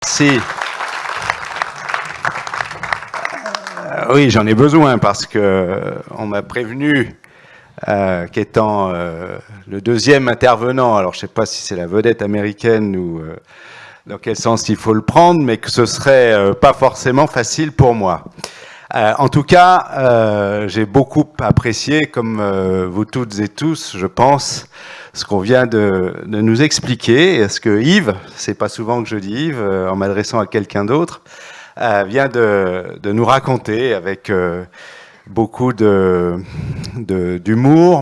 Si. Oui, j'en ai besoin parce que on m'a prévenu qu'étant le deuxième intervenant, alors je ne sais pas si c'est la vedette américaine ou dans quel sens il faut le prendre, mais que ce serait pas forcément facile pour moi. En tout cas, j'ai beaucoup apprécié, comme vous toutes et tous, je pense, ce qu'on vient de nous expliquer. Est-ce que Yves, c'est pas souvent que je dis Yves, en m'adressant à quelqu'un d'autre, vient de nous raconter avec beaucoup d'humour,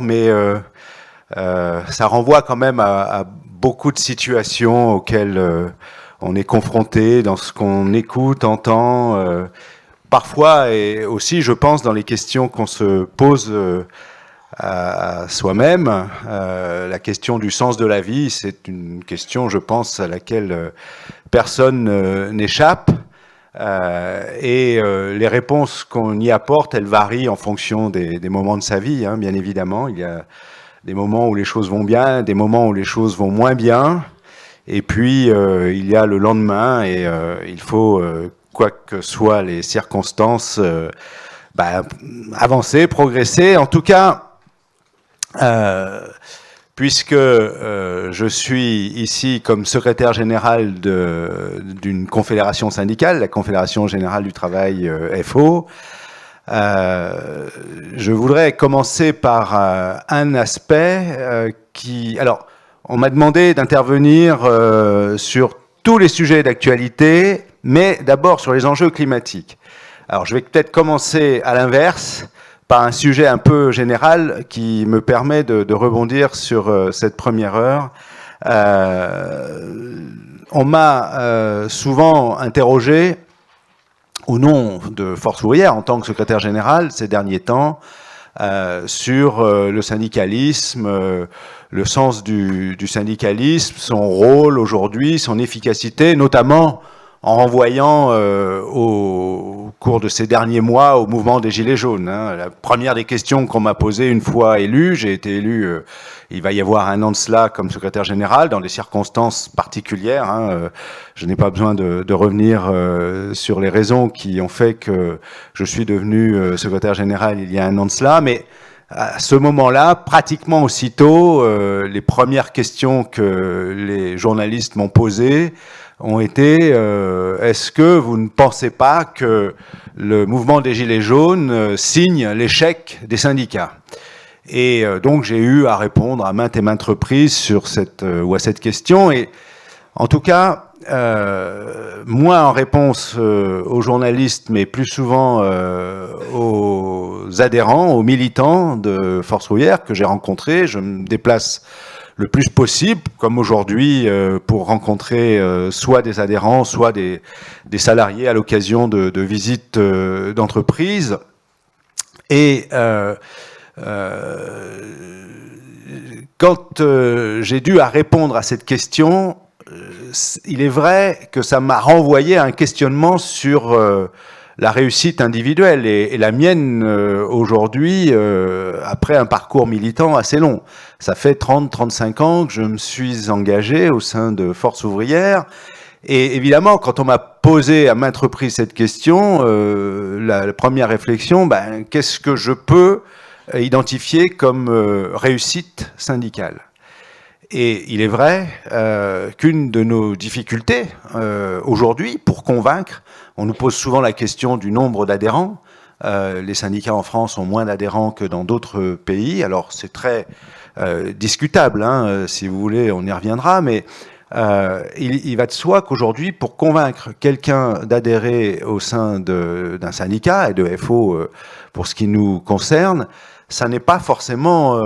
mais ça renvoie quand même à beaucoup de situations auxquelles on est confronté dans ce qu'on écoute, entend, parfois et aussi, je pense, dans les questions qu'on se pose à soi-même. La question du sens de la vie, c'est une question, je pense, à laquelle personne n'échappe. Et les réponses qu'on y apporte, elles varient en fonction des moments de sa vie, hein, bien évidemment. Il y a des moments où les choses vont bien, des moments où les choses vont moins bien. Et puis, il y a le lendemain et il faut, quoi que soient les circonstances, avancer, progresser. En tout cas, puisque je suis ici comme secrétaire général d'une confédération syndicale, la Confédération Générale du Travail FO, je voudrais commencer par un aspect qui... Alors, on m'a demandé d'intervenir sur tous les sujets d'actualité, mais d'abord sur les enjeux climatiques. Alors, je vais peut-être commencer à l'inverse, par un sujet un peu général qui me permet de rebondir sur cette première heure. On m'a souvent interrogé, au nom de Force ouvrière, en tant que secrétaire général, ces derniers temps, sur le syndicalisme, le sens du syndicalisme, son rôle aujourd'hui, son efficacité, notamment en renvoyant au cours de ces derniers mois au mouvement des Gilets jaunes. Hein. La première des questions qu'on m'a posées une fois élu, j'ai été élu, il va y avoir un an de cela comme secrétaire général, dans des circonstances particulières. Hein. Je n'ai pas besoin de revenir sur les raisons qui ont fait que je suis devenu secrétaire général il y a un an de cela, mais à ce moment-là, pratiquement aussitôt, les premières questions que les journalistes m'ont posées ont été est-ce que vous ne pensez pas que le mouvement des Gilets jaunes signe l'échec des syndicats? Et donc j'ai eu à répondre à maintes et maintes reprises sur à cette question. Et en tout cas, moi en réponse aux journalistes, mais plus souvent aux adhérents, aux militants de Force ouvrière que j'ai rencontrés, je me déplace le plus possible, comme aujourd'hui, pour rencontrer soit des adhérents, soit des salariés à l'occasion de visites d'entreprise. Et quand j'ai dû à répondre à cette question, il est vrai que ça m'a renvoyé à un questionnement sur la réussite individuelle et la mienne aujourd'hui, après un parcours militant assez long. Ça fait 30-35 ans que je me suis engagé au sein de Force ouvrière. Et évidemment, quand on m'a posé à maintes reprises cette question, la première réflexion, qu'est-ce que je peux identifier comme réussite syndicale? Et il est vrai qu'une de nos difficultés aujourd'hui, pour convaincre, on nous pose souvent la question du nombre d'adhérents. Les syndicats en France ont moins d'adhérents que dans d'autres pays. Alors c'est très discutable, hein, si vous voulez, on y reviendra, mais il va de soi qu'aujourd'hui, pour convaincre quelqu'un d'adhérer au sein d'un syndicat et de FO pour ce qui nous concerne, ça n'est pas forcément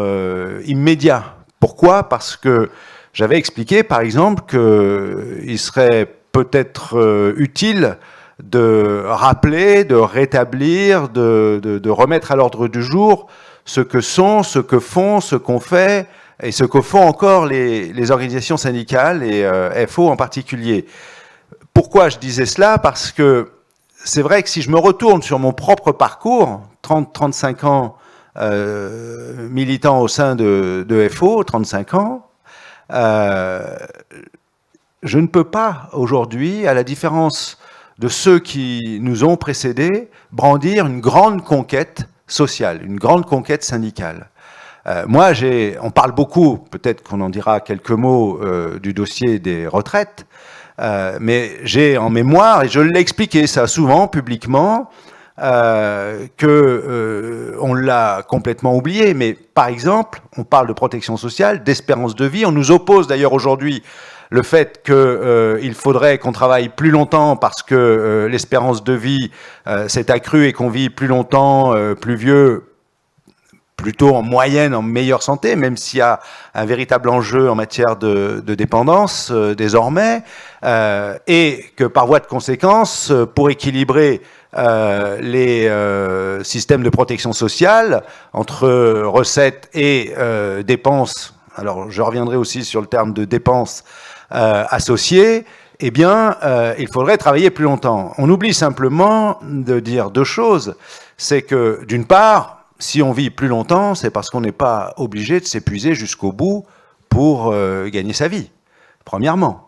immédiat. Pourquoi ? Parce que j'avais expliqué, par exemple, qu'il serait peut-être utile de rappeler, de rétablir, de remettre à l'ordre du jour ce que sont, ce que font, ce qu'on fait et ce que font encore les organisations syndicales et FO en particulier. Pourquoi je disais cela ? Parce que c'est vrai que si je me retourne sur mon propre parcours, 30-35 ans militant au sein de FO, 35 ans, je ne peux pas aujourd'hui, à la différence de ceux qui nous ont précédés, brandir une grande conquête sociale, une grande conquête syndicale. Moi, on parle beaucoup, peut-être qu'on en dira quelques mots du dossier des retraites, mais j'ai en mémoire, et je l'ai expliqué ça souvent publiquement, on l'a complètement oublié, mais par exemple, on parle de protection sociale, d'espérance de vie, on nous oppose d'ailleurs aujourd'hui le fait qu'il faudrait qu'on travaille plus longtemps parce que l'espérance de vie s'est accrue et qu'on vit plus longtemps, plus vieux, plutôt en moyenne, en meilleure santé, même s'il y a un véritable enjeu en matière de dédépendance désormais, et que par voie de conséquence, pour équilibrer les systèmes de protection sociale entre recettes et dépenses, alors je reviendrai aussi sur le terme de dépenses associées, eh bien, il faudrait travailler plus longtemps. On oublie simplement de dire deux choses. C'est que, d'une part, si on vit plus longtemps, c'est parce qu'on n'est pas obligé de s'épuiser jusqu'au bout pour gagner sa vie, premièrement.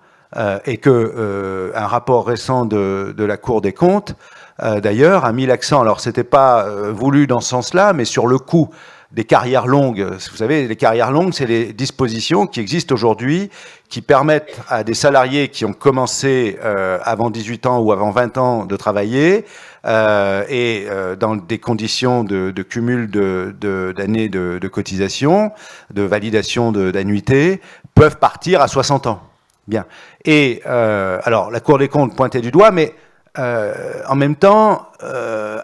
Et que un rapport récent de la Cour des comptes, d'ailleurs, a mis l'accent, alors c'était pas voulu dans ce sens-là, mais sur le coût des carrières longues. Vous savez, les carrières longues, c'est les dispositions qui existent aujourd'hui, qui permettent à des salariés qui ont commencé avant 18 ans ou avant 20 ans de travailler, et dans des conditions de cumul d'années de cotisation, de validation d'annuité, peuvent partir à 60 ans. Bien. Et alors, la Cour des comptes pointait du doigt, mais en même temps,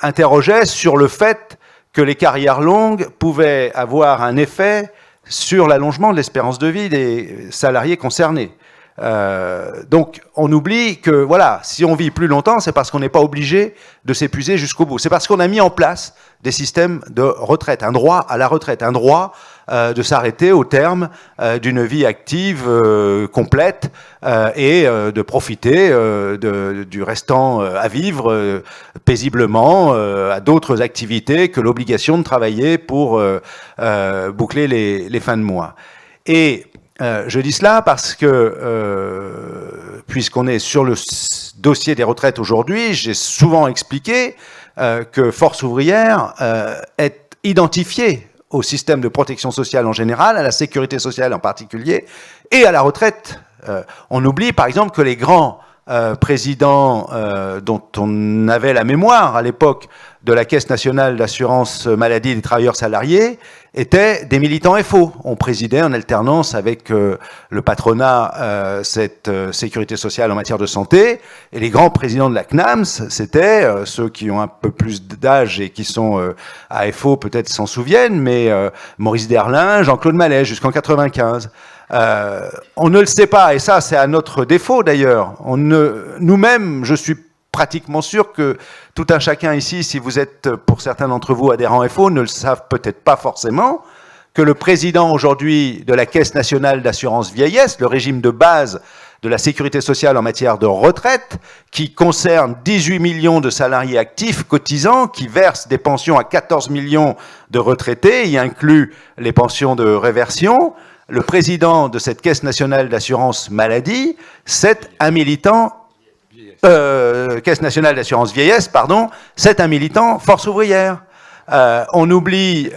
interrogeait sur le fait que les carrières longues pouvaient avoir un effet sur l'allongement de l'espérance de vie des salariés concernés. Donc, on oublie que, voilà, si on vit plus longtemps, c'est parce qu'on n'est pas obligé de s'épuiser jusqu'au bout. C'est parce qu'on a mis en place des systèmes de retraite, un droit à la retraite, un droit de s'arrêter au terme d'une vie active complète et de profiter du restant à vivre paisiblement à d'autres activités que l'obligation de travailler pour boucler les fins de mois. Et je dis cela parce que, puisqu'on est sur le dossier des retraites aujourd'hui, j'ai souvent expliqué que Force ouvrière est identifiée au système de protection sociale en général, à la sécurité sociale en particulier, et à la retraite. On oublie par exemple que les grands présidents dont on avait la mémoire à l'époque de la Caisse nationale d'assurance maladie des travailleurs salariés étaient des militants FO. On présidait en alternance avec le patronat cette sécurité sociale en matière de santé, et les grands présidents de la CNAMS, c'était ceux qui ont un peu plus d'âge et qui sont à FO, peut-être s'en souviennent, mais Maurice Derlin, Jean-Claude Mallet, jusqu'en 95. On ne le sait pas, et ça c'est à notre défaut d'ailleurs. Nous-mêmes, je suis pratiquement sûr que tout un chacun ici, si vous êtes pour certains d'entre vous adhérents FO, ne le savent peut-être pas forcément, que le président aujourd'hui de la Caisse nationale d'assurance vieillesse, le régime de base de la sécurité sociale en matière de retraite, qui concerne 18 millions de salariés actifs cotisants, qui versent des pensions à 14 millions de retraités, y inclut les pensions de réversion. Le président de cette Caisse nationale d'assurance maladie, c'est un militant, Caisse nationale d'assurance vieillesse, pardon, c'est un militant Force ouvrière. On oublie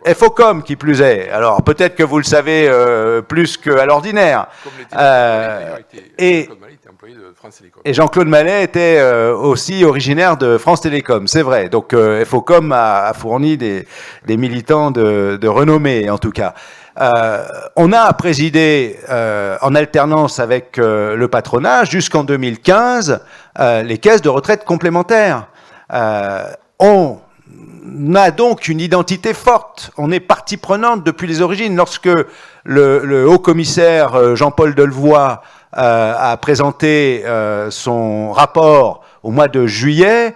FOCOM qui plus est. Alors peut-être que vous le savez plus qu'à l'ordinaire. Et Jean-Claude Mallet était aussi originaire de France Télécom, c'est vrai. Donc FOCOM a fourni des militants de renommée en tout cas. On a présidé en alternance avec le patronat jusqu'en 2015 les caisses de retraite complémentaires. On a donc une identité forte. On est partie prenante depuis les origines. Lorsque le haut-commissaire Jean-Paul Delevoye a présenté son rapport au mois de juillet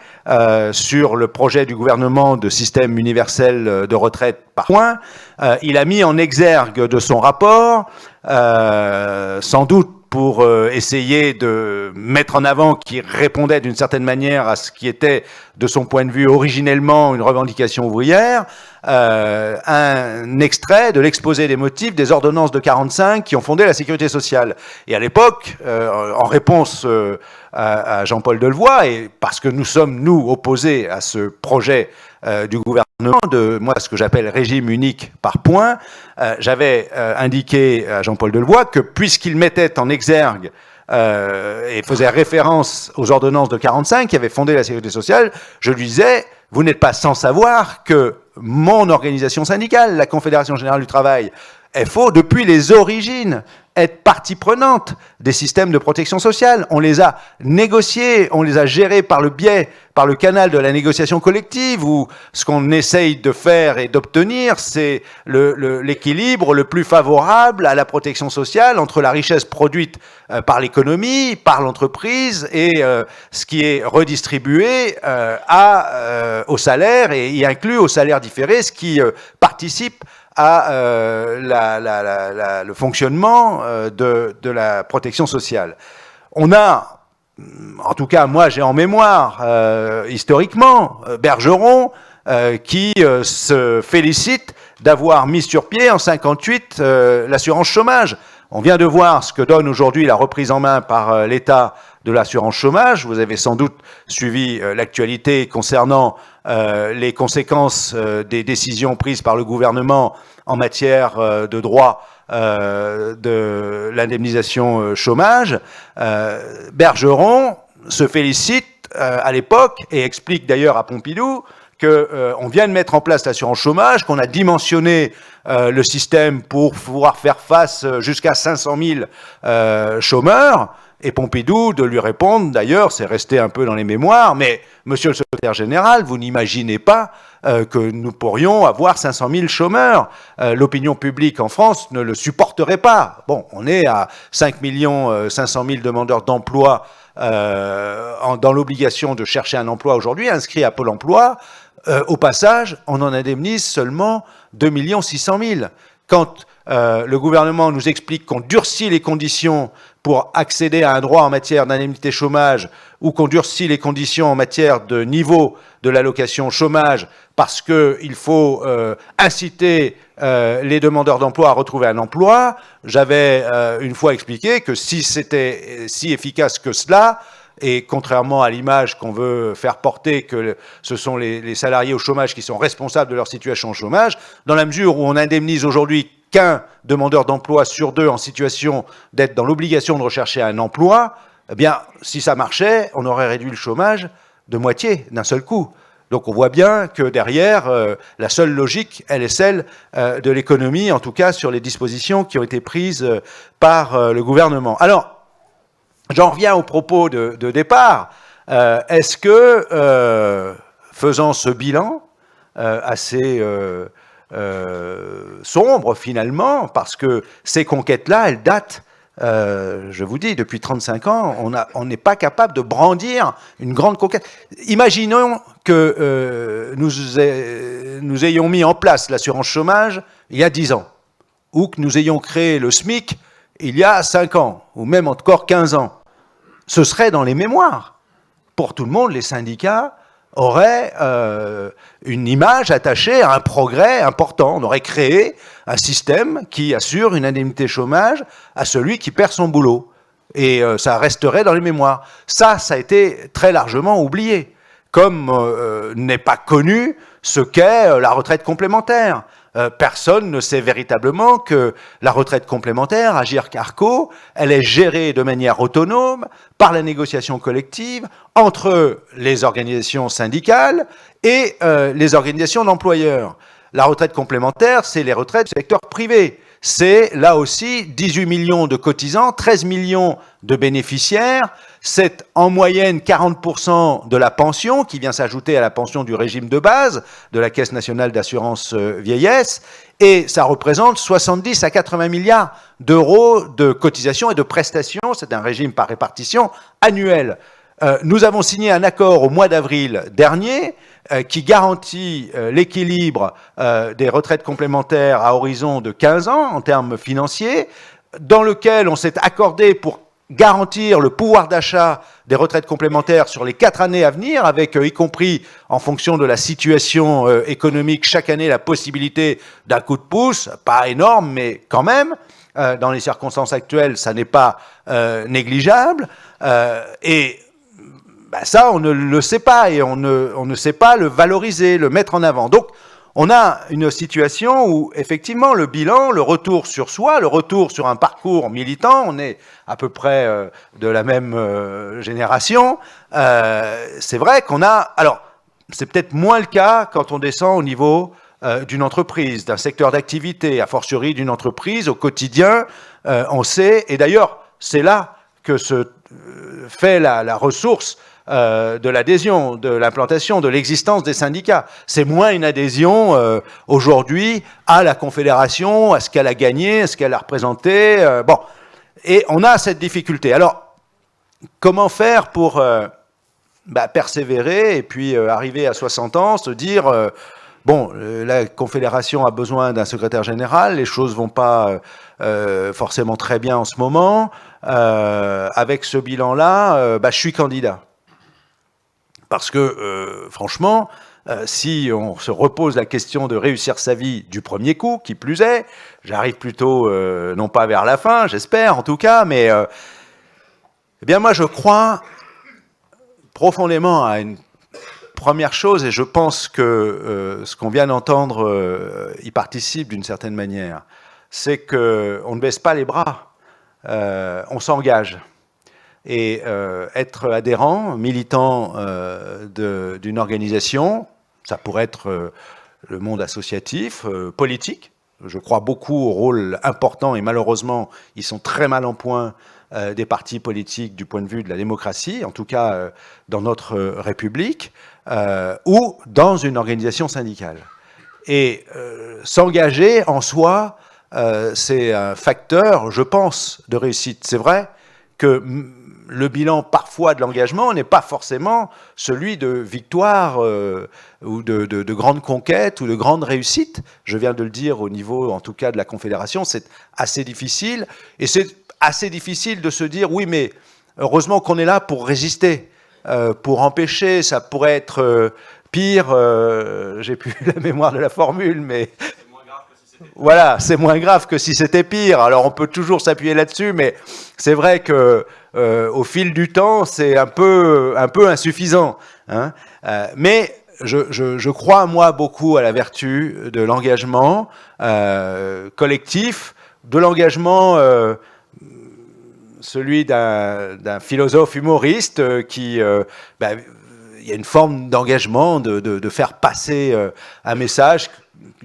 sur le projet du gouvernement de système universel de retraite par points, il a mis en exergue de son rapport, sans doute pour essayer de mettre en avant, qui répondait d'une certaine manière à ce qui était, de son point de vue, originellement une revendication ouvrière, un extrait de l'exposé des motifs des ordonnances de 45 qui ont fondé la sécurité sociale. Et à l'époque, en réponse à Jean-Paul Delevoye, et parce que nous sommes, nous, opposés à ce projet du gouvernement de, moi, ce que j'appelle régime unique par points, j'avais indiqué à Jean-Paul Delevoye que puisqu'il mettait en exergue et faisait référence aux ordonnances de 45 qui avaient fondé la sécurité sociale, je lui disais, vous n'êtes pas sans savoir que mon organisation syndicale, la Confédération Générale du Travail, FO, depuis les origines, être partie prenante des systèmes de protection sociale. On les a négociés, on les a gérés par le canal de la négociation collective, où ce qu'on essaye de faire et d'obtenir, c'est l'équilibre le plus favorable à la protection sociale entre la richesse produite par l'économie, par l'entreprise, et ce qui est redistribué au salaire, et y inclut au salaire différé, ce qui participe à le fonctionnement de la protection sociale. On a, en tout cas moi j'ai en mémoire, historiquement, Bergeron qui se félicite d'avoir mis sur pied en 58 l'assurance chômage. On vient de voir ce que donne aujourd'hui la reprise en main par l'État de l'assurance chômage. Vous avez sans doute suivi l'actualité concernant les conséquences des décisions prises par le gouvernement en matière de droit de l'indemnisation chômage. Bergeron se félicite à l'époque et explique d'ailleurs à Pompidou qu'on vient de mettre en place l'assurance chômage, qu'on a dimensionné le système pour pouvoir faire face jusqu'à 500 000 chômeurs. Et Pompidou de lui répondre, d'ailleurs, c'est resté un peu dans les mémoires, mais monsieur le secrétaire général, vous n'imaginez pas que nous pourrions avoir 500 000 chômeurs. L'opinion publique en France ne le supporterait pas. Bon, on est à 5 500 000 demandeurs d'emploi dans l'obligation de chercher un emploi aujourd'hui, inscrits à Pôle emploi. Au passage, on en indemnise seulement 2 600 000. Quand le gouvernement nous explique qu'on durcit les conditions pour accéder à un droit en matière d'indemnité chômage ou qu'on durcit les conditions en matière de niveau de l'allocation chômage parce qu'il faut inciter les demandeurs d'emploi à retrouver un emploi, j'avais une fois expliqué que si c'était si efficace que cela, et contrairement à l'image qu'on veut faire porter que ce sont les salariés au chômage qui sont responsables de leur situation au chômage, dans la mesure où on indemnise aujourd'hui qu'un demandeur d'emploi sur deux en situation d'être dans l'obligation de rechercher un emploi, eh bien, si ça marchait, on aurait réduit le chômage de moitié, d'un seul coup. Donc on voit bien que derrière, la seule logique, elle est celle de l'économie, en tout cas sur les dispositions qui ont été prises par le gouvernement. Alors, j'en reviens au propos de départ. Est-ce que, faisant ce bilan assez sombre finalement, parce que ces conquêtes-là, elles datent, je vous dis, depuis 35 ans, on n'est pas capable de brandir une grande conquête. Imaginons que nous ayons mis en place l'assurance chômage il y a 10 ans, ou que nous ayons créé le SMIC il y a 5 ans, ou même encore 15 ans. Ce serait dans les mémoires. Pour tout le monde, les syndicats auraient une image attachée à un progrès important. On aurait créé un système qui assure une indemnité chômage à celui qui perd son boulot. Et ça resterait dans les mémoires. Ça a été très largement oublié, comme n'est pas connu ce qu'est la retraite complémentaire. Personne ne sait véritablement que la retraite complémentaire, Agirc-Arrco, elle est gérée de manière autonome par la négociation collective entre les organisations syndicales et les organisations d'employeurs. La retraite complémentaire, c'est les retraites du secteur privé. C'est là aussi 18 millions de cotisants, 13 millions de bénéficiaires. C'est en moyenne 40% de la pension qui vient s'ajouter à la pension du régime de base de la Caisse nationale d'assurance vieillesse. Et ça représente 70 à 80 milliards d'euros de cotisations et de prestations. C'est un régime par répartition annuel. Nous avons signé un accord au mois d'avril dernier qui garantit l'équilibre des retraites complémentaires à horizon de 15 ans en termes financiers, dans lequel on s'est accordé pour garantir le pouvoir d'achat des retraites complémentaires sur les 4 années à venir, avec y compris en fonction de la situation économique chaque année la possibilité d'un coup de pouce, pas énorme mais quand même, dans les circonstances actuelles ça n'est pas négligeable, et ça on ne le sait pas et on ne sait pas le valoriser, le mettre en avant. Donc on a une situation où, effectivement, le bilan, le retour sur soi, le retour sur un parcours militant, on est à peu près de la même génération, c'est vrai qu'on a... Alors, c'est peut-être moins le cas quand on descend au niveau d'une entreprise, d'un secteur d'activité, a fortiori d'une entreprise, au quotidien, on sait, et d'ailleurs, c'est là que se fait la ressource de l'adhésion, de l'implantation, de l'existence des syndicats. C'est moins une adhésion aujourd'hui à la Confédération, à ce qu'elle a gagné, à ce qu'elle a représenté. Bon, et on a cette difficulté. Alors, comment faire pour persévérer et puis arriver à 60 ans, se dire bon, la Confédération a besoin d'un secrétaire général, les choses vont pas forcément très bien en ce moment. Avec ce bilan-là, je suis candidat. Parce que, franchement, si on se repose la question de réussir sa vie du premier coup, qui plus est, j'arrive plutôt, non pas vers la fin, j'espère en tout cas, mais eh bien moi je crois profondément à une première chose, et je pense que ce qu'on vient d'entendre y participe d'une certaine manière, c'est qu'on ne baisse pas les bras, on s'engage. Et être adhérent, militant d'une organisation, ça pourrait être le monde associatif, politique. Je crois beaucoup au rôle important, et malheureusement, ils sont très mal en point des partis politiques du point de vue de la démocratie, en tout cas dans notre République, ou dans une organisation syndicale. Et s'engager en soi, c'est un facteur, je pense, de réussite. C'est vrai que le bilan parfois de l'engagement n'est pas forcément celui de victoire ou de grandes conquêtes ou de grandes réussites. Je viens de le dire au niveau, en tout cas, de la Confédération, c'est assez difficile. Et c'est assez difficile de se dire, oui, mais heureusement qu'on est là pour résister, pour empêcher. Ça pourrait être pire, j'ai plus la mémoire de la formule, mais... Voilà, c'est moins grave que si c'était pire. Alors on peut toujours s'appuyer là-dessus, mais c'est vrai que au fil du temps, c'est un peu insuffisant. Hein. Mais je crois, moi, beaucoup à la vertu de l'engagement collectif, de l'engagement celui d'un philosophe humoriste qui... il y a une forme d'engagement, de faire passer un message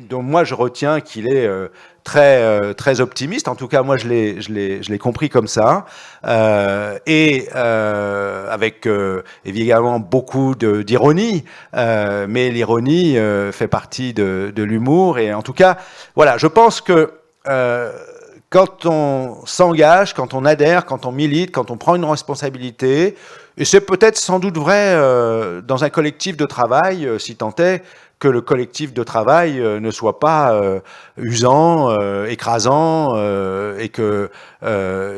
dont moi je retiens qu'il est très optimiste. En tout cas, moi je l'ai compris comme ça, et avec évidemment beaucoup d'ironie, mais l'ironie fait partie de l'humour. Et en tout cas, voilà, je pense que quand on s'engage, quand on adhère, quand on milite, quand on prend une responsabilité, et c'est peut-être sans doute vrai dans un collectif de travail, si tant est que le collectif de travail ne soit pas usant, écrasant, et que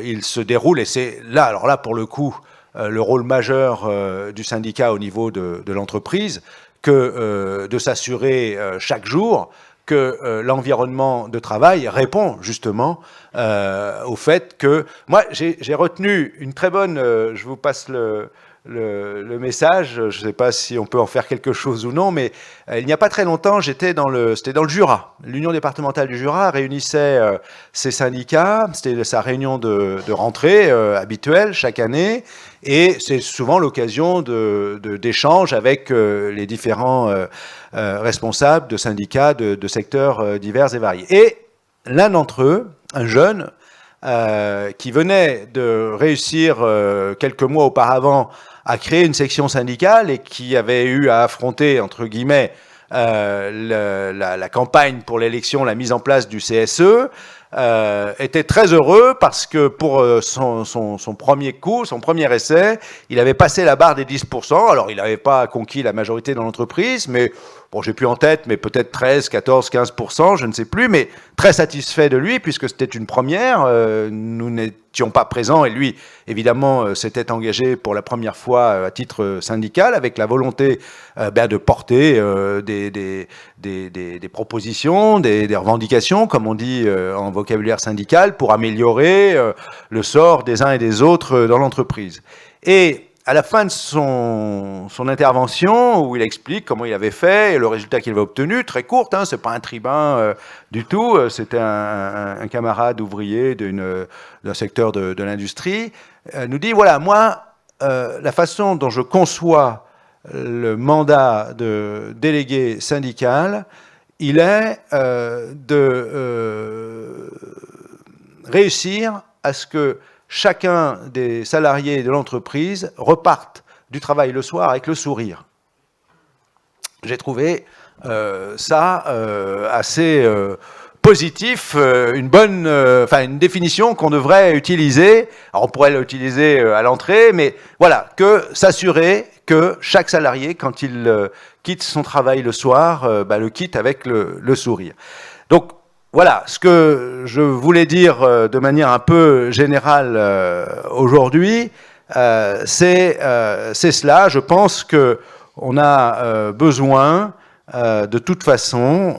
il se déroule. Et c'est là, alors là, pour le coup, le rôle majeur du syndicat au niveau de l'entreprise, que de s'assurer chaque jour que l'environnement de travail répond justement au fait que... Moi, j'ai retenu une très bonne... je vous passe le message, je ne sais pas si on peut en faire quelque chose ou non, mais il n'y a pas très longtemps, c'était dans le Jura. L'Union départementale du Jura réunissait ses syndicats, c'était sa réunion de rentrée habituelle chaque année, et c'est souvent l'occasion d'échanges avec les différents responsables de syndicats de secteurs divers et variés. Et l'un d'entre eux, un jeune, qui venait de réussir quelques mois auparavant à créer une section syndicale et qui avait eu à affronter, entre guillemets, la campagne pour l'élection, la mise en place du CSE, était très heureux parce que pour son premier coup, son premier essai, il avait passé la barre des 10%. Alors, il n'avait pas conquis la majorité dans l'entreprise, mais bon, j'ai plus en tête, mais peut-être 13, 14, 15%, je ne sais plus, mais très satisfait de lui puisque c'était une première. Nous n'étions pas présents, et lui, évidemment, s'était engagé pour la première fois à titre syndical, avec la volonté de porter des propositions, des revendications, comme on dit en vocabulaire syndical, pour améliorer le sort des uns et des autres dans l'entreprise. Et à la fin de son intervention, où il explique comment il avait fait et le résultat qu'il avait obtenu, très courte, hein, c'est pas un tribun du tout, c'était un camarade ouvrier d'un secteur de l'industrie, nous dit, voilà, moi, la façon dont je conçois le mandat de délégué syndical, il est de réussir à ce que chacun des salariés de l'entreprise reparte du travail le soir avec le sourire. J'ai trouvé ça assez positif, une définition qu'on devrait utiliser. Alors on pourrait l'utiliser à l'entrée, mais voilà, que s'assurer que chaque salarié, quand il quitte son travail le soir, le quitte avec le sourire. Donc, voilà, ce que je voulais dire de manière un peu générale aujourd'hui, c'est cela. Je pense qu'on a besoin, de toute façon,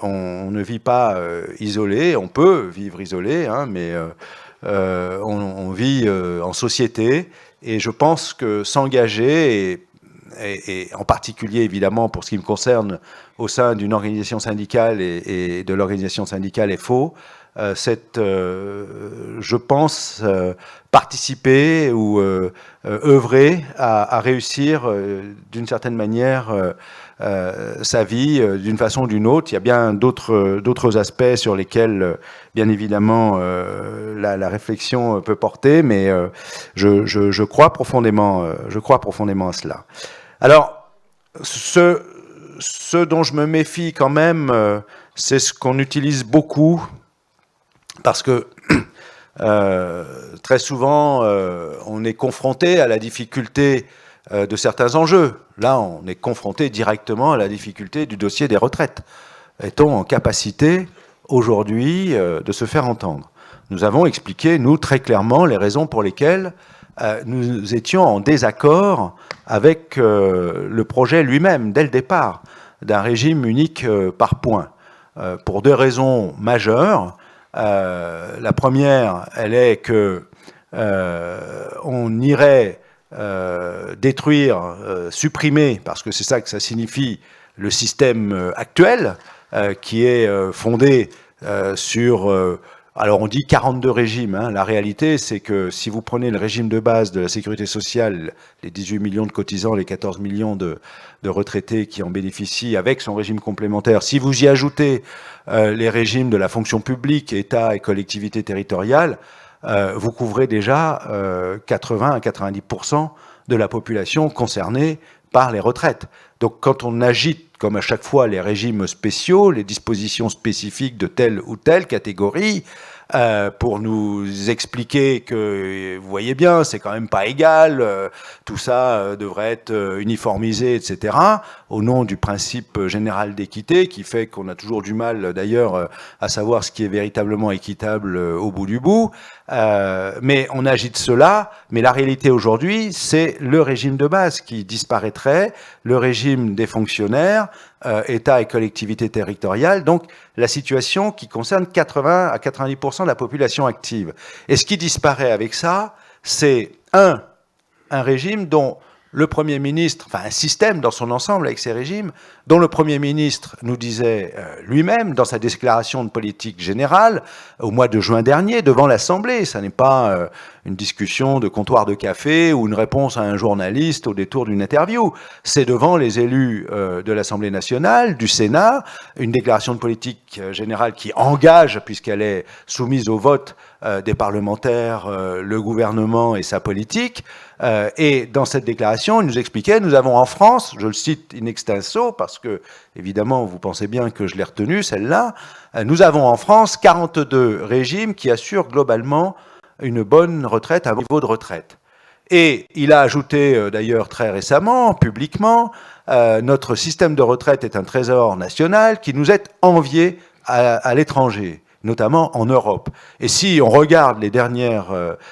on ne vit pas isolé, on peut vivre isolé, hein, mais on vit en société, et je pense que s'engager, et en particulier évidemment pour ce qui me concerne au sein d'une organisation syndicale et de l'organisation syndicale FO, c'est, je pense, participer ou œuvrer à réussir d'une certaine manière sa vie d'une façon ou d'une autre. Il y a bien d'autres aspects sur lesquels, bien évidemment, la réflexion peut porter, mais je crois profondément à cela. Alors, ce dont je me méfie quand même, c'est ce qu'on utilise beaucoup, parce que très souvent, on est confronté à la difficulté de certains enjeux. Là, on est confronté directement à la difficulté du dossier des retraites. Est-on en capacité, aujourd'hui, de se faire entendre? Nous avons expliqué, nous, très clairement, les raisons pour lesquelles nous étions en désaccord avec le projet lui-même, dès le départ, d'un régime unique par points, pour deux raisons majeures. La première, elle est que on irait détruire, supprimer, parce que c'est ça que ça signifie, le système actuel, qui est fondé sur... alors on dit 42 régimes, hein. La réalité c'est que si vous prenez le régime de base de la sécurité sociale, les 18 millions de cotisants, les 14 millions de retraités qui en bénéficient avec son régime complémentaire, si vous y ajoutez les régimes de la fonction publique, État et collectivités territoriales, vous couvrez déjà 80 à 90% de la population concernée par les retraites. Donc quand on agite, comme à chaque fois, les régimes spéciaux, les dispositions spécifiques de telle ou telle catégorie, pour nous expliquer que, vous voyez bien, c'est quand même pas égal, tout ça devrait être uniformisé, etc., au nom du principe général d'équité, qui fait qu'on a toujours du mal, d'ailleurs, à savoir ce qui est véritablement équitable au bout du bout. Mais on agite cela, mais la réalité aujourd'hui, c'est le régime de base qui disparaîtrait, le régime des fonctionnaires, État et collectivités territoriales, donc la situation qui concerne 80 à 90% de la population active. Et ce qui disparaît avec ça, c'est un régime dont le Premier ministre, enfin un système dans son ensemble avec ces régimes, dont le Premier ministre nous disait lui-même dans sa déclaration de politique générale au mois de juin dernier devant l'Assemblée. Ça n'est pas une discussion de comptoir de café ou une réponse à un journaliste au détour d'une interview. C'est devant les élus de l'Assemblée nationale, du Sénat, une déclaration de politique générale qui engage, puisqu'elle est soumise au vote des parlementaires, le gouvernement et sa politique. Et dans cette déclaration, il nous expliquait, nous avons en France, je le cite in extenso, parce que, évidemment, vous pensez bien que je l'ai retenue, celle-là, nous avons en France 42 régimes qui assurent globalement une bonne retraite, un niveau de retraite. Et il a ajouté, d'ailleurs, très récemment, publiquement, notre système de retraite est un trésor national qui nous est envié à l'étranger. notamment en Europe. Et si on regarde les dernières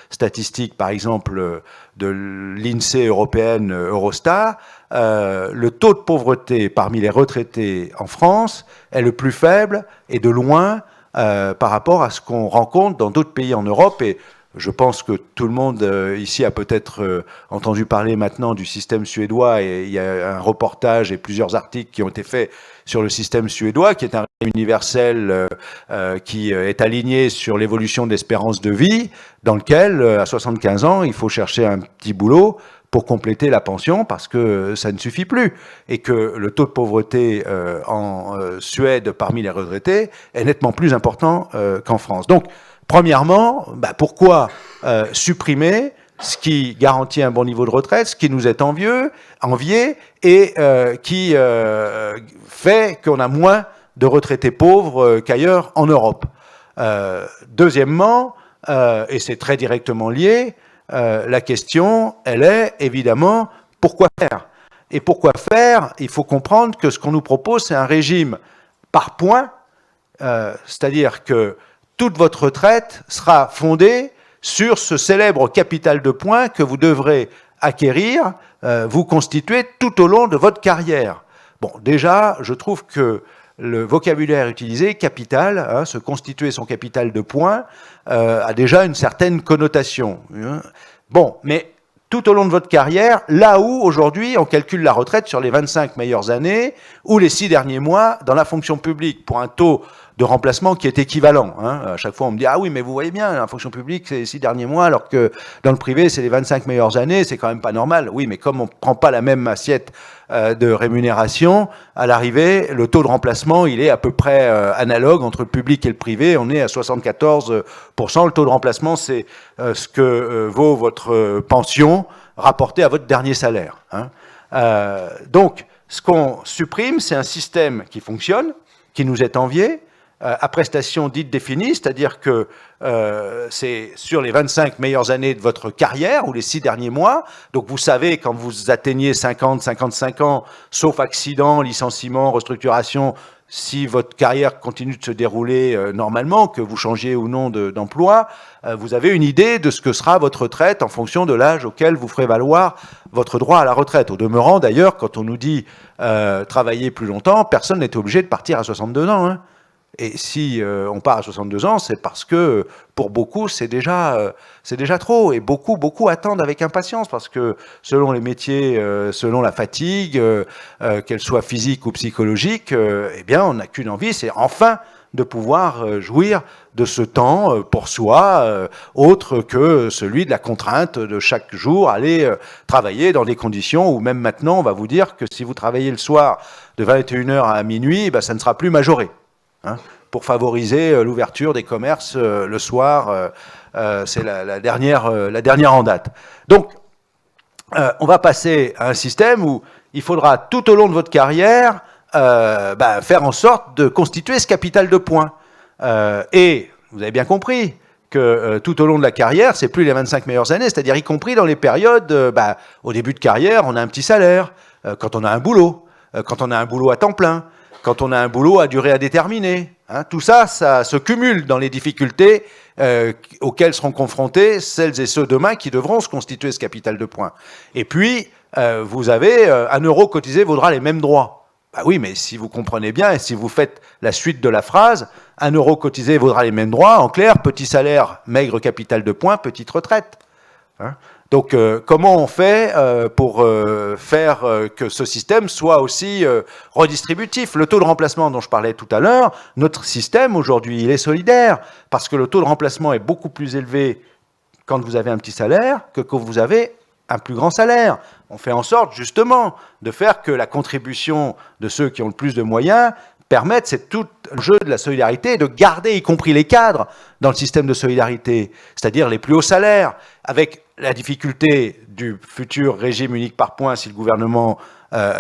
statistiques, par exemple de l'INSEE européenne, Eurostat, le taux de pauvreté parmi les retraités en France est le plus faible et de loin par rapport à ce qu'on rencontre dans d'autres pays en Europe. Et je pense que tout le monde ici a peut-être entendu parler maintenant du système suédois, et il y a un reportage et plusieurs articles qui ont été faits sur le système suédois, qui est un régime universel qui est aligné sur l'évolution de l'espérance de vie, dans lequel, à 75 ans, il faut chercher un petit boulot pour compléter la pension, parce que ça ne suffit plus, et que le taux de pauvreté en Suède parmi les retraités est nettement plus important qu'en France. Donc, premièrement, pourquoi supprimer ce qui garantit un bon niveau de retraite, ce qui nous est envié et qui fait qu'on a moins de retraités pauvres qu'ailleurs en Europe. Deuxièmement, et c'est très directement lié, la question, elle est évidemment pourquoi faire ? Et pourquoi faire ? Il faut comprendre que ce qu'on nous propose, c'est un régime par points, c'est-à-dire que toute votre retraite sera fondée sur ce célèbre capital de points que vous devrez acquérir, vous constituer tout au long de votre carrière. Bon, déjà, je trouve que le vocabulaire utilisé, capital, se constituer son capital de points, a déjà une certaine connotation. Bon, mais tout au long de votre carrière, là où, aujourd'hui, on calcule la retraite sur les 25 meilleures années ou les 6 derniers mois dans la fonction publique, pour un taux de remplacement qui est équivalent. À chaque fois, on me dit « Ah oui, mais vous voyez bien, la fonction publique, c'est les 6 derniers mois, alors que dans le privé, c'est les 25 meilleures années, c'est quand même pas normal. » Oui, mais comme on ne prend pas la même assiette de rémunération, à l'arrivée, le taux de remplacement, il est à peu près analogue entre le public et le privé. On est à 74%. Le taux de remplacement, c'est ce que vaut votre pension rapportée à votre dernier salaire. Donc, ce qu'on supprime, c'est un système qui fonctionne, qui nous est envié, à prestations dites définies, c'est-à-dire que c'est sur les 25 meilleures années de votre carrière ou les 6 derniers mois. Donc vous savez, quand vous atteignez 50, 55 ans, sauf accident, licenciement, restructuration, si votre carrière continue de se dérouler normalement, que vous changiez ou non d'emploi, vous avez une idée de ce que sera votre retraite en fonction de l'âge auquel vous ferez valoir votre droit à la retraite. Au demeurant, d'ailleurs, quand on nous dit travailler plus longtemps, personne n'est obligé de partir à 62 ans. Et si on part à 62 ans, c'est parce que, pour beaucoup, c'est déjà trop. Et beaucoup attendent avec impatience, parce que selon les métiers, selon la fatigue, qu'elle soit physique ou psychologique, eh bien, on n'a qu'une envie, c'est enfin de pouvoir jouir de ce temps pour soi, autre que celui de la contrainte de chaque jour, aller travailler dans des conditions où même maintenant, on va vous dire que si vous travaillez le soir de 21h à minuit, ça ne sera plus majoré. Pour favoriser l'ouverture des commerces le soir, c'est la dernière en date. Donc, on va passer à un système où il faudra tout au long de votre carrière faire en sorte de constituer ce capital de points. Et vous avez bien compris que tout au long de la carrière, c'est plus les 25 meilleures années, c'est-à-dire y compris dans les périodes, au début de carrière, on a un petit salaire, quand on a un boulot, quand on a un boulot à temps plein, quand on a un boulot à durée indéterminée. Tout ça, ça se cumule dans les difficultés auxquelles seront confrontés celles et ceux demain qui devront se constituer ce capital de points. Et puis, vous avez 1 euro cotisé vaudra les mêmes droits. Oui, mais si vous comprenez bien et si vous faites la suite de la phrase, 1 euro cotisé vaudra les mêmes droits. En clair, petit salaire, maigre capital de points, petite retraite. Donc, comment on fait pour faire que ce système soit aussi redistributif ? Le taux de remplacement dont je parlais tout à l'heure, notre système aujourd'hui, il est solidaire, parce que le taux de remplacement est beaucoup plus élevé quand vous avez un petit salaire que quand vous avez un plus grand salaire. On fait en sorte, justement, de faire que la contribution de ceux qui ont le plus de moyens permette, c'est tout le jeu de la solidarité, de garder, y compris les cadres, dans le système de solidarité, c'est-à-dire les plus hauts salaires, avec la difficulté du futur régime unique par points si le gouvernement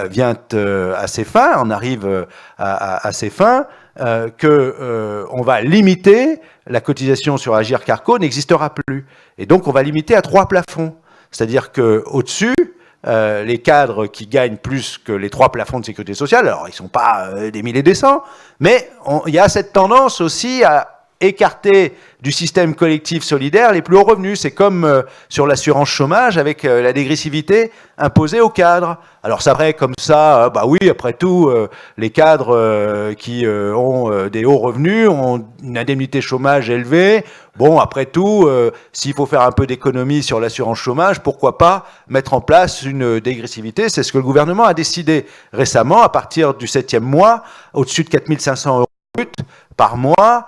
vient à ses fins, on arrive à ses fins, qu'on va limiter, la cotisation sur Agirc Carco n'existera plus. Et donc on va limiter à 3 plafonds. C'est-à-dire qu'au-dessus, les cadres qui gagnent plus que les 3 plafonds de sécurité sociale, alors ils ne sont pas des milliers des cents, mais il y a cette tendance aussi à écarter du système collectif solidaire les plus hauts revenus. C'est comme sur l'assurance chômage avec la dégressivité imposée aux cadres. Alors ça paraît comme ça, bah oui, après tout, les cadres qui ont des hauts revenus ont une indemnité chômage élevée. Bon, après tout, s'il faut faire un peu d'économie sur l'assurance chômage, pourquoi pas mettre en place une dégressivité? C'est ce que le gouvernement a décidé récemment, à partir du 7e mois, au-dessus de 4 500 € brut par mois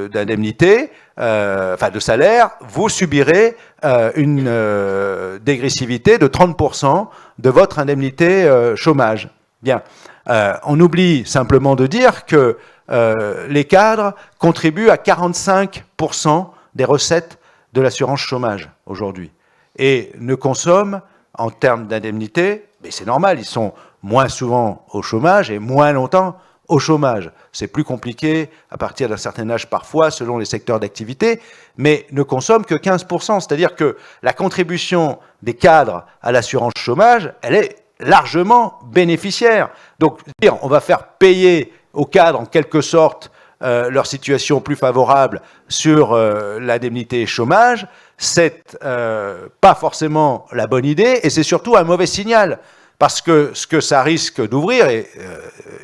d'indemnité, enfin de salaire, vous subirez une dégressivité de 30% de votre indemnité chômage. Bien, on oublie simplement de dire que les cadres contribuent à 45% des recettes de l'assurance chômage aujourd'hui et ne consomment en termes d'indemnité, mais c'est normal, ils sont moins souvent au chômage et moins longtemps au chômage. C'est plus compliqué à partir d'un certain âge parfois, selon les secteurs d'activité, mais ne consomment que 15%. C'est-à-dire que la contribution des cadres à l'assurance chômage, elle est largement bénéficiaire. Donc, on va faire payer aux cadres, en quelque sorte, leur situation plus favorable sur l'indemnité chômage, c'est pas forcément la bonne idée, et c'est surtout un mauvais signal. Parce que ce que ça risque d'ouvrir, et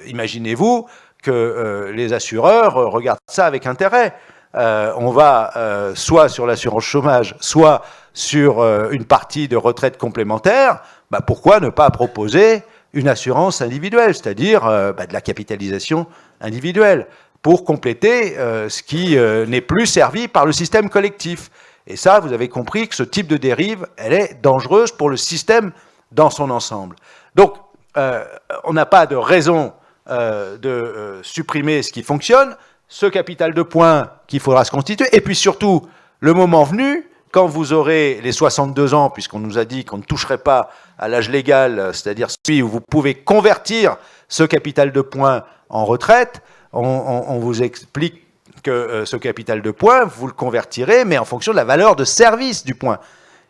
imaginez-vous que les assureurs regardent ça avec intérêt. On va soit sur l'assurance chômage, soit sur une partie de retraite complémentaire. Bah, pourquoi ne pas proposer une assurance individuelle, c'est-à-dire de la capitalisation individuelle, pour compléter ce qui n'est plus servi par le système collectif. Et ça, vous avez compris que ce type de dérive, elle est dangereuse pour le système dans son ensemble. Donc, on n'a pas de raison de supprimer ce qui fonctionne, ce capital de points qu'il faudra se constituer, et puis surtout, le moment venu, quand vous aurez les 62 ans, puisqu'on nous a dit qu'on ne toucherait pas à l'âge légal, c'est-à-dire celui où vous pouvez convertir ce capital de points en retraite, on vous explique que ce capital de points, vous le convertirez, mais en fonction de la valeur de service du point.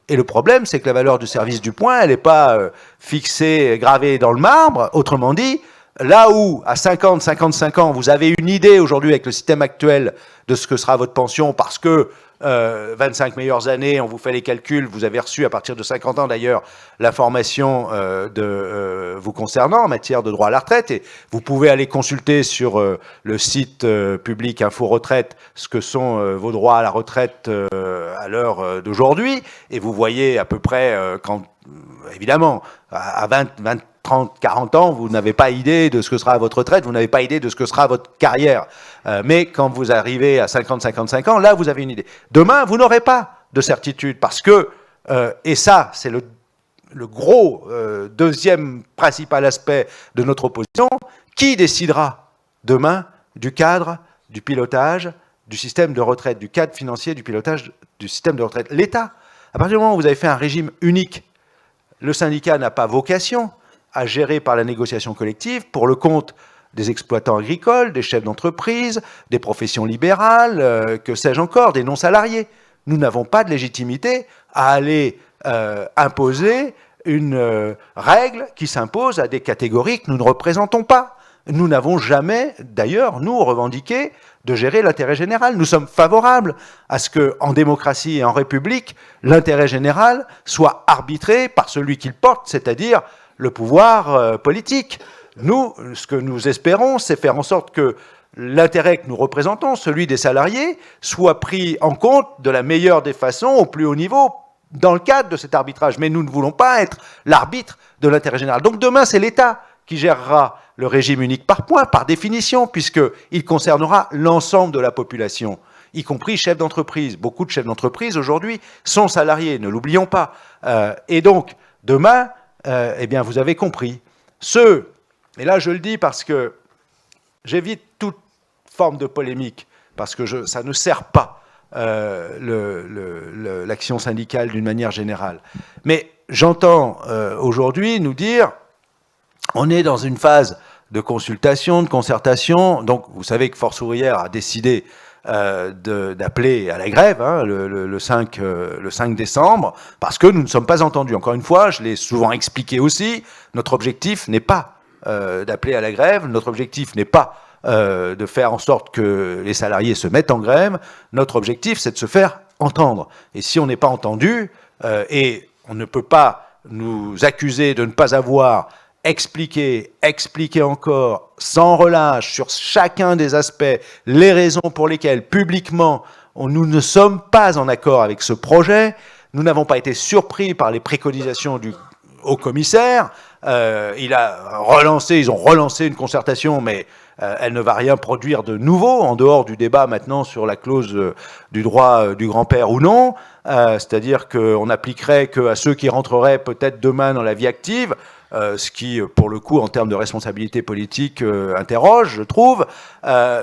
Et le problème, c'est que la valeur du service du point, elle n'est pas fixée, gravée dans le marbre. Autrement dit, là où, à 50, 55 ans, vous avez une idée aujourd'hui avec le système actuel de ce que sera votre pension, parce que 25 meilleures années, on vous fait les calculs, vous avez reçu à partir de 50 ans d'ailleurs l'information vous concernant en matière de droit à la retraite, et vous pouvez aller consulter sur le site public Info Retraite ce que sont vos droits à la retraite à l'heure d'aujourd'hui, et vous voyez à peu près quand, évidemment, à 20, 30, 40 ans, vous n'avez pas idée de ce que sera votre retraite, vous n'avez pas idée de ce que sera votre carrière. Mais quand vous arrivez à 50, 55 ans, là, vous avez une idée. Demain, vous n'aurez pas de certitude parce que, et ça, c'est le gros deuxième principal aspect de notre opposition, qui décidera demain du cadre, du pilotage, du système de retraite, du cadre financier, du pilotage du système de retraite? L'État. À partir du moment où vous avez fait un régime unique, le syndicat n'a pas vocation à gérer par la négociation collective pour le compte des exploitants agricoles, des chefs d'entreprise, des professions libérales, que sais-je encore, des non-salariés. Nous n'avons pas de légitimité à aller imposer une règle qui s'impose à des catégories que nous ne représentons pas. Nous n'avons jamais, d'ailleurs, nous, revendiqué de gérer l'intérêt général. Nous sommes favorables à ce que, en démocratie et en république, l'intérêt général soit arbitré par celui qu'il porte, c'est-à-dire le pouvoir politique. Nous, ce que nous espérons, c'est faire en sorte que l'intérêt que nous représentons, celui des salariés, soit pris en compte de la meilleure des façons, au plus haut niveau, dans le cadre de cet arbitrage. Mais nous ne voulons pas être l'arbitre de l'intérêt général. Donc demain, c'est l'État qui gérera le régime unique par points, par définition, puisqu'il concernera l'ensemble de la population, y compris chefs d'entreprise. Beaucoup de chefs d'entreprise, aujourd'hui, sont salariés, ne l'oublions pas. Et donc, demain, eh bien, vous avez compris. Et là je le dis parce que j'évite toute forme de polémique, parce que ça ne sert pas l'action syndicale d'une manière générale. Mais j'entends aujourd'hui nous dire, on est dans une phase de consultation, de concertation, donc vous savez que Force ouvrière a décidé d'appeler à la grève le 5 décembre, parce que nous ne sommes pas entendus. Encore une fois, je l'ai souvent expliqué aussi, notre objectif n'est pas d'appeler à la grève, notre objectif n'est pas de faire en sorte que les salariés se mettent en grève. Notre objectif, c'est de se faire entendre. Et si on n'est pas entendu, et on ne peut pas nous accuser de ne pas avoir expliqué encore, sans relâche, sur chacun des aspects, les raisons pour lesquelles, publiquement, nous ne sommes pas en accord avec ce projet. Nous n'avons pas été surpris par les préconisations du haut-commissaire. Ils ont relancé une concertation, mais elle ne va rien produire de nouveau, en dehors du débat maintenant sur la clause du droit du grand-père ou non. C'est-à-dire qu'on n'appliquerait qu'à ceux qui rentreraient peut-être demain dans la vie active, ce qui, pour le coup, en termes de responsabilité politique, interroge, je trouve.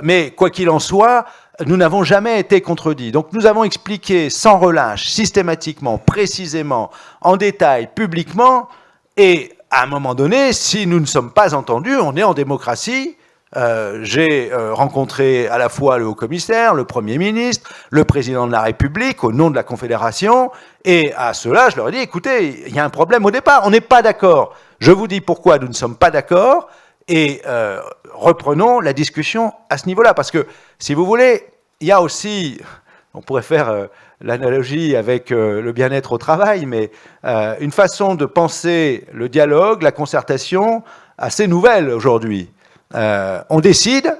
Mais quoi qu'il en soit, nous n'avons jamais été contredits. Donc nous avons expliqué sans relâche, systématiquement, précisément, en détail, publiquement, et à un moment donné, si nous ne sommes pas entendus, on est en démocratie. J'ai rencontré à la fois le haut-commissaire, le Premier ministre, le président de la République, au nom de la Confédération, et à ceux-là, je leur ai dit, écoutez, il y a un problème au départ, on n'est pas d'accord. Je vous dis pourquoi nous ne sommes pas d'accord, et reprenons la discussion à ce niveau-là, parce que, si vous voulez, il y a aussi, on pourrait faire l'analogie avec le bien-être au travail, mais une façon de penser le dialogue, la concertation, assez nouvelle aujourd'hui. On décide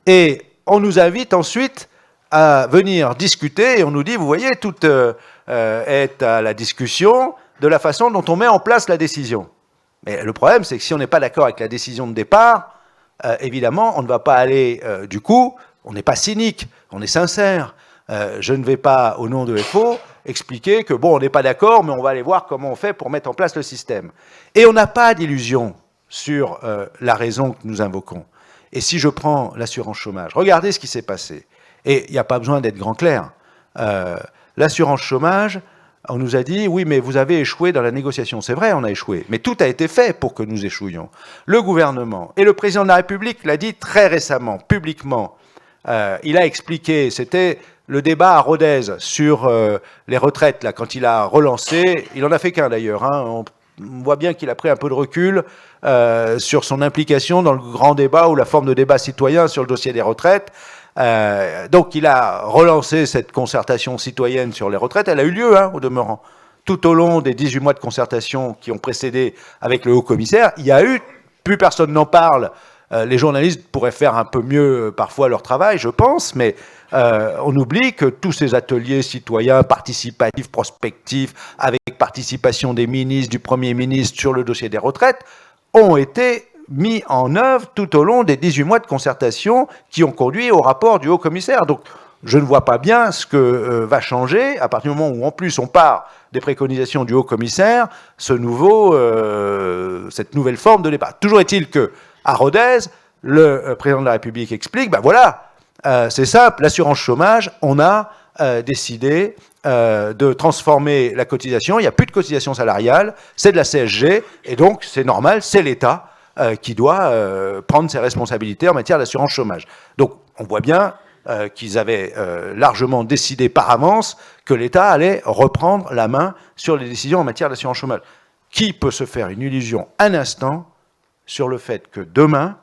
et on nous invite ensuite à venir discuter et on nous dit, vous voyez, tout est à la discussion de la façon dont on met en place la décision. Mais le problème, c'est que si on n'est pas d'accord avec la décision de départ, évidemment, on ne va pas aller, du coup, on n'est pas cynique, on est sincère. Je ne vais pas, au nom de FO, expliquer que, bon, on n'est pas d'accord, mais on va aller voir comment on fait pour mettre en place le système. Et on n'a pas d'illusion sur la raison que nous invoquons. Et si je prends l'assurance chômage, regardez ce qui s'est passé. Et il n'y a pas besoin d'être grand clair. L'assurance chômage, on nous a dit, oui, mais vous avez échoué dans la négociation. C'est vrai, on a échoué. Mais tout a été fait pour que nous échouions. Le gouvernement et le président de la République l'a dit très récemment, publiquement. Il a expliqué, c'était le débat à Rodez sur les retraites, là, quand il a relancé, il en a fait qu'un d'ailleurs, hein, on voit bien qu'il a pris un peu de recul sur son implication dans le grand débat ou la forme de débat citoyen sur le dossier des retraites. Donc il a relancé cette concertation citoyenne sur les retraites, elle a eu lieu, hein, au demeurant. Tout au long des 18 mois de concertation qui ont précédé avec le haut-commissaire, il y a eu, plus personne n'en parle. Les journalistes pourraient faire un peu mieux parfois leur travail, je pense, mais on oublie que tous ces ateliers citoyens, participatifs, prospectifs, avec participation des ministres, du Premier ministre sur le dossier des retraites, ont été mis en œuvre tout au long des 18 mois de concertation qui ont conduit au rapport du haut-commissaire. Donc, je ne vois pas bien ce que va changer à partir du moment où, en plus, on part des préconisations du haut-commissaire, cette nouvelle forme de débat. Toujours est-il que, à Rodez, le président de la République explique, ben voilà, c'est simple, l'assurance chômage, on a décidé de transformer la cotisation, il n'y a plus de cotisation salariale, c'est de la CSG, et donc c'est normal, c'est l'État qui doit prendre ses responsabilités en matière d'assurance chômage. Donc on voit bien qu'ils avaient largement décidé par avance que l'État allait reprendre la main sur les décisions en matière d'assurance chômage. Qui peut se faire une illusion un instant sur le fait que demain,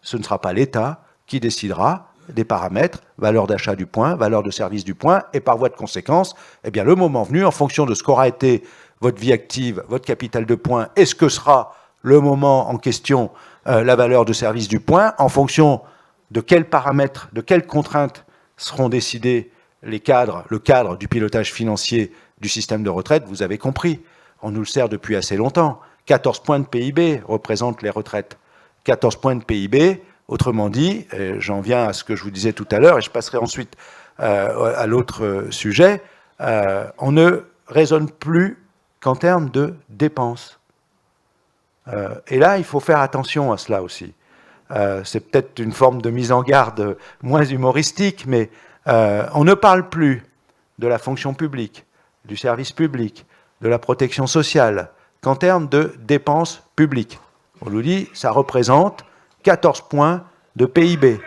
ce ne sera pas l'État qui décidera des paramètres, valeur d'achat du point, valeur de service du point, et par voie de conséquence, eh bien, le moment venu, en fonction de ce qu'aura été votre vie active, votre capital de points, et ce que sera le moment en question, la valeur de service du point, en fonction de quels paramètres, de quelles contraintes seront décidés le cadre du pilotage financier du système de retraite, vous avez compris, on nous le sert depuis assez longtemps. 14 points de PIB représentent les retraites. 14 points de PIB, autrement dit, j'en viens à ce que je vous disais tout à l'heure, et je passerai ensuite à l'autre sujet, on ne raisonne plus qu'en termes de dépenses. Et là, il faut faire attention à cela aussi. C'est peut-être une forme de mise en garde moins humoristique, mais on ne parle plus de la fonction publique, du service public, de la protection sociale, qu'en termes de dépenses publiques. On nous dit, ça représente 14 points de PIB.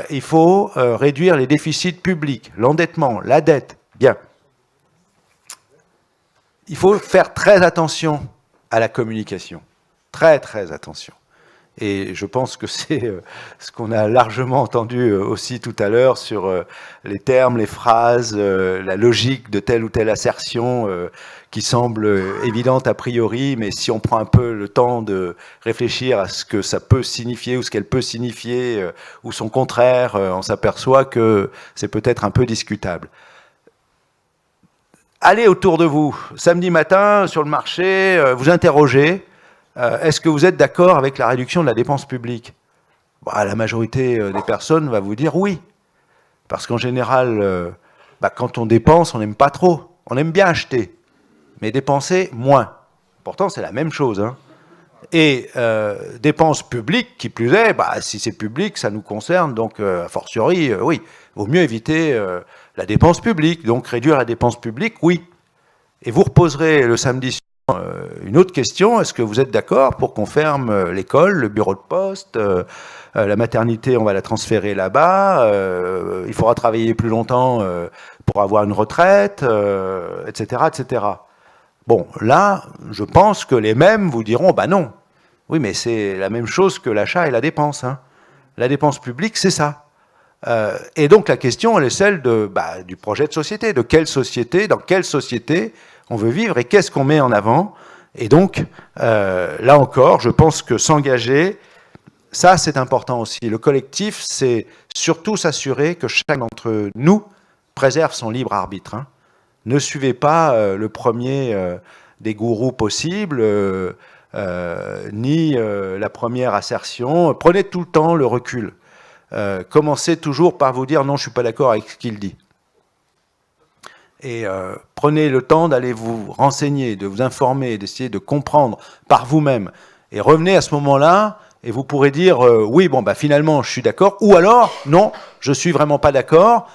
Il faut réduire les déficits publics, l'endettement, la dette. Bien. Il faut faire très attention à la communication. Très, très attention. Et je pense que c'est ce qu'on a largement entendu aussi tout à l'heure sur les termes, les phrases, la logique de telle ou telle assertion qui semble évidente a priori, mais si on prend un peu le temps de réfléchir à ce que ça peut signifier ou ce qu'elle peut signifier ou son contraire, on s'aperçoit que c'est peut-être un peu discutable. Allez autour de vous, samedi matin sur le marché, vous interrogez. Est-ce que vous êtes d'accord avec la réduction de la dépense publique? Bah, la majorité des personnes va vous dire oui. Parce qu'en général, quand on dépense, on n'aime pas trop. On aime bien acheter, mais dépenser moins. Pourtant, c'est la même chose. Hein. Et dépenses publiques, qui plus est, si c'est public, ça nous concerne. Donc, a fortiori, oui, vaut mieux éviter la dépense publique. Donc, réduire la dépense publique, oui. Et vous reposerez le samedi une autre question, est-ce que vous êtes d'accord pour qu'on ferme l'école, le bureau de poste, la maternité, on va la transférer là-bas, il faudra travailler plus longtemps pour avoir une retraite, etc., etc. Bon, là, je pense que les mêmes vous diront, non. Oui, mais c'est la même chose que l'achat et la dépense. Hein. La dépense publique, c'est ça. Et donc la question, elle est celle du projet de société. De quelle société, dans quelle société on veut vivre et qu'est-ce qu'on met en avant. Et donc, là encore, je pense que s'engager, ça c'est important aussi. Le collectif, c'est surtout s'assurer que chacun d'entre nous préserve son libre arbitre. Hein. Ne suivez pas le premier des gourous possibles, ni la première assertion. Prenez tout le temps le recul. Commencez toujours par vous dire non, je ne suis pas d'accord avec ce qu'il dit. Et prenez le temps d'aller vous renseigner, de vous informer, d'essayer de comprendre par vous-même. Et revenez à ce moment-là, et vous pourrez dire oui, finalement, je suis d'accord, ou alors, non, je suis vraiment pas d'accord,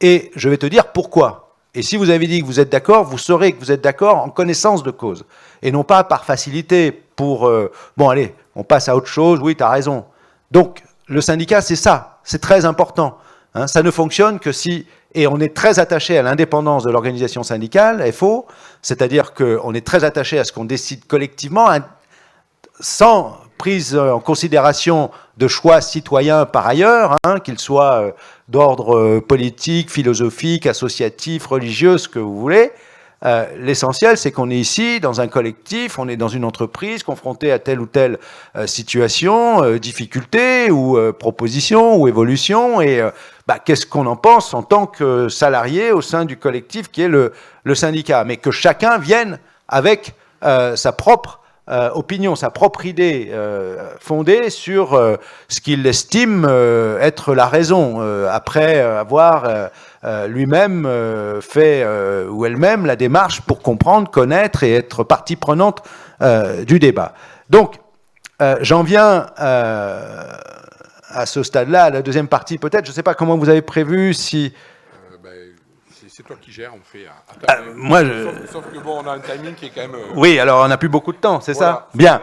et je vais te dire pourquoi. Et si vous avez dit que vous êtes d'accord, vous saurez que vous êtes d'accord en connaissance de cause, et non pas par facilité pour allez, on passe à autre chose, oui, tu as raison. Donc, le syndicat, c'est ça, c'est très important. Hein, ça ne fonctionne que si... Et on est très attaché à l'indépendance de l'organisation syndicale, FO, c'est-à-dire qu'on est très attaché à ce qu'on décide collectivement, sans prise en considération de choix citoyens par ailleurs, qu'ils soient d'ordre politique, philosophique, associatif, religieux, ce que vous voulez. L'essentiel, c'est qu'on est ici dans un collectif, on est dans une entreprise confrontée à telle ou telle situation, difficulté ou proposition ou évolution, et qu'est-ce qu'on en pense en tant que salarié au sein du collectif qui est le syndicat, mais que chacun vienne avec sa propre opinion, sa propre idée fondée sur ce qu'il estime être la raison, après avoir lui-même fait ou elle-même la démarche pour comprendre, connaître et être partie prenante du débat. Donc, j'en viens à ce stade-là, à la deuxième partie peut-être. Je ne sais pas comment vous avez prévu, si... c'est toi qui gères, on fait moi, sauf que on a un timing qui est quand même... Oui, alors on n'a plus beaucoup de temps, c'est voilà, ça? Bien.